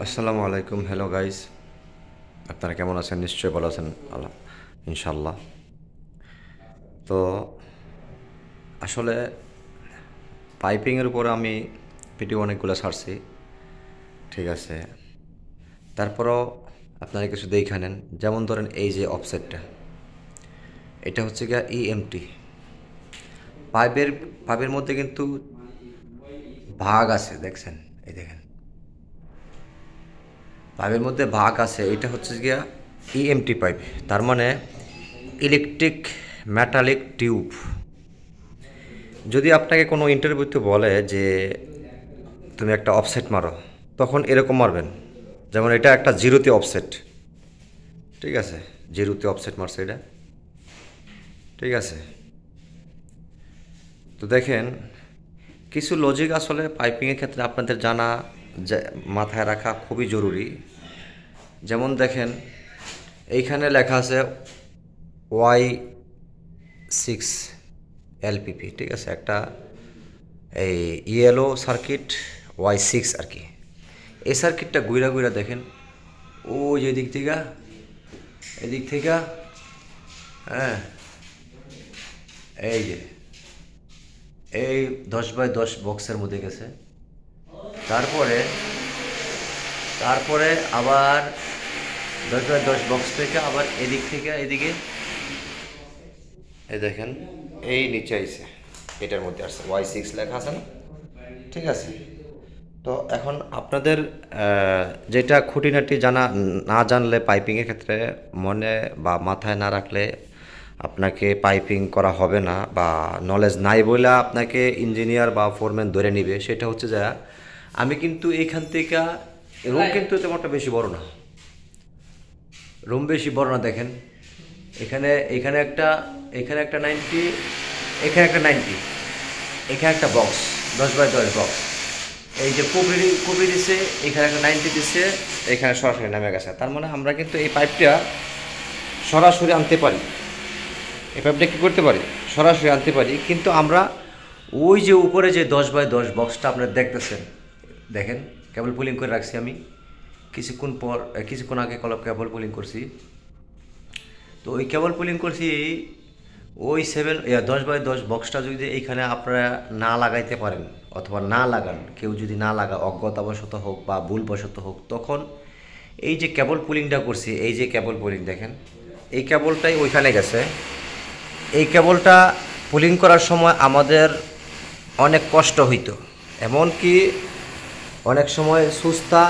আসসালামু আলাইকুম, hello guys. আপনারা কেমন আছেন? নিশ্চয়ই ভালো আছেন আল্লাহ ইনশাল্লাহ। তো আসলে পাইপিংয়ের উপর আমি ভিডিও অনেকগুলো ছাড়ছি, ঠিক আছে। তারপরও আপনারা কিছু দেখে নেন। যেমন ধরেন এই যে অফসেটটা, এটা হচ্ছে গিয়া ইএমটি পাইপের পাইপের মধ্যে কিন্তু ভাগ আছে, দেখছেন? এই দেখেন, পাইপের মধ্যে ভাগ আছে। এটা হচ্ছে গিয়া ইএমটি পাইপ, তার মানে ইলেকট্রিক মেটালিক টিউব। যদি আপনাকে কোনো ইন্টারভিউতে বলে যে তুমি একটা অফসেট মারো, তখন এরকম মারবেন। যেমন এটা একটা জিরোতে অফসেট, ঠিক আছে, জিরোতে অফসেট মারছে এটা, ঠিক আছে। তো দেখেন, কিছু লজিক আসলে পাইপিংয়ের ক্ষেত্রে আপনাদের জানা, মাথায় রাখা খুবই জরুরি। যেমন দেখেন, এইখানে লেখা আছে Y6 LPP, ঠিক আছে, একটা এই ইয়েলো সার্কিট Y6 আর কি। এই সার্কিটটা ঘুরা ঘুরা দেখেন, ওই যে এদিক থেকে, হ্যাঁ, এই যে এই 10x10 বক্সের মধ্যে গেছে। তারপরে তারপরে আবার 10x10 বক্স থেকে আবার এদিক থেকে এদিকে, এই দেখেন, এই নিচে আইছে, এটার মধ্যে আসছে Y6 লেখা আছে না, ঠিক আছে। তো এখন আপনাদের যেটা খুঁটিনাটি জানা না জানলে পাইপিংয়ের ক্ষেত্রে মনে বা মাথায় না রাখলে আপনাকে পাইপিং করা হবে না, বা নলেজ নাই বলে আপনাকে ইঞ্জিনিয়ার বা ফোরম্যান ধরে নিবে, সেটা হচ্ছে যে আমি কিন্তু এইখান থেকে রুম কিন্তু তেমন একটা বেশি বড় না, রুম বেশি বড় না। দেখেন, এখানে এখানে একটা এখানে একটা 90, এখানে একটা 90, এখানে একটা বক্স 10x10 বক্স, এই যে কুবরি দিচ্ছে, এখানে একটা 90 দিচ্ছে, এখানে সরাসরি নামে গেছে। তার মানে আমরা কিন্তু এই পাইপটা সরাসরি আনতে পারি, এই পাইপটা কী করতে পারি, সরাসরি আনতে পারি। কিন্তু আমরা ওই যে উপরে যে 10x10 বক্সটা আপনারা দেখতেছেন, দেখেন, কেবল পুলিং করে রাখছি আমি কিছুক্ষণ আগে কেবল পুলিং করছি। তো ওই কেবল পুলিং করছি, ওই 10x10 বক্সটা যদি এইখানে আপনারা না লাগাইতে পারেন অথবা না লাগান, কেউ যদি না লাগা, অজ্ঞতাবশত হোক বা ভুলবশত হোক, তখন এই যে কেবল পুলিংটা করছি, এই যে কেবল পুলিং দেখেন, এই কেবলটাই ওইখানে গেছে। এই কেবলটা পুলিং করার সময় আমাদের অনেক কষ্ট হইতো, এমনকি অনেক সময় সুস্তা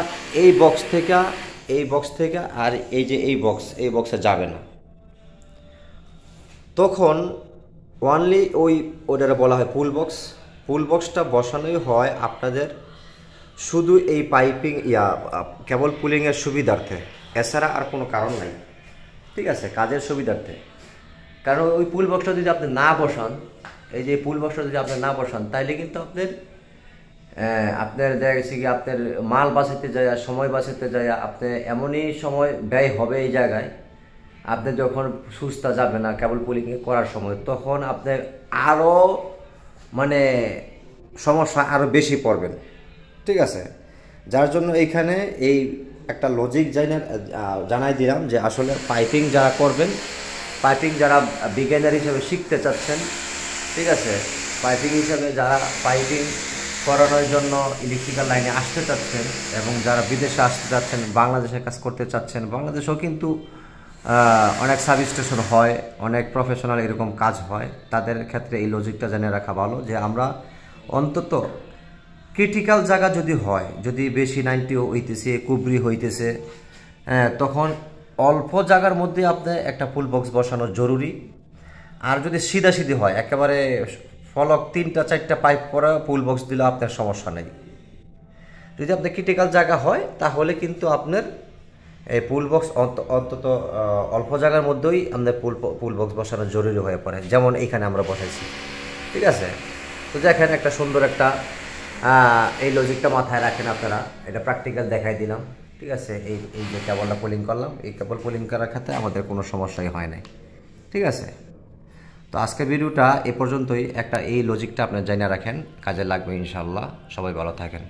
এই বক্স থেকে আর এই যে এই বক্সে যাবে না। তখন ওয়ানলি ওটা বলা হয় পুল বক্সটা বসানোই হয় আপনাদের শুধু এই পাইপিং কেবল পুলিংয়ের সুবিধার্থে, এছাড়া আর কোনো কারণ নাই, ঠিক আছে, কাজের সুবিধার্থে। কারণ ওই পুল বক্সটা যদি আপনি না বসান, এই যে পুল বক্সটা যদি আপনি না বসান, তাইলে কিন্তু আপনার দেখা গেছে কি, আপনার মাল বাঁচাতে যায়, সময় বাঁচাতে যায়, আপনি এমনই সময় ব্যয় হবে এই জায়গায়। আপনি যখন সুস্থা যাবে না কেবল পুলিং করার সময়, তখন আপনি আরও মানে সমস্যা আরও বেশি পড়বেন, ঠিক আছে। যার জন্য এইখানে এই একটা লজিক জানাই দিলাম যে আসলে পাইপিং যারা করবেন, পাইপিং যারা বিজ্ঞানীর হিসেবে শিখতে চাচ্ছেন, ঠিক আছে, যারা পাইপিং করানোর জন্য ইলেকট্রিক্যাল লাইনে আসতে চাচ্ছেন, এবং যারা বিদেশে আসতে চাচ্ছেন, বাংলাদেশে কাজ করতে চাচ্ছেন, বাংলাদেশেও কিন্তু অনেক সাব স্টেশন হয়, অনেক প্রফেশনাল এরকম কাজ হয়, তাদের ক্ষেত্রে এই লজিকটা জেনে রাখা ভালো যে আমরা অন্তত ক্রিটিক্যাল জায়গা যদি হয়, যদি বেশি 90 হইতেছে, কুবরি হইতেছে, তখন অল্প জায়গার মধ্যে আপনার একটা ফুল বক্স বসানো জরুরি। আর যদি সিধাসিধি হয়, একেবারে ফলক 3-4টা পাইপ পরা ফুল বক্স দিলে আপনার সমস্যা নেই। যদি আপনার ক্রিটিক্যাল জায়গা হয়, তাহলে কিন্তু আপনার এই পুল বক্স অন্তত অল্প জায়গার মধ্যেই আমাদের পুল বক্স বসানো জরুরি হয়ে পড়ে, যেমন এইখানে আমরা বসাইছি, ঠিক আছে। তো দেখেন, একটা সুন্দর একটা এই লজিকটা মাথায় রাখেন আপনারা, এটা প্র্যাকটিক্যাল দেখাই দিলাম, ঠিক আছে। এই যে কেবলটা পুলিং করলাম, এই কেবল পুলিং করার ক্ষেত্রে আমাদের কোনো সমস্যাই হয় নাই, ঠিক আছে। তো আজকের ভিডিওটা এ পর্যন্তই। এই লজিকটা আপনারা জানিয়ে রাখেন, কাজে লাগবে ইনশাআল্লাহ। সবাই ভালো থাকেন।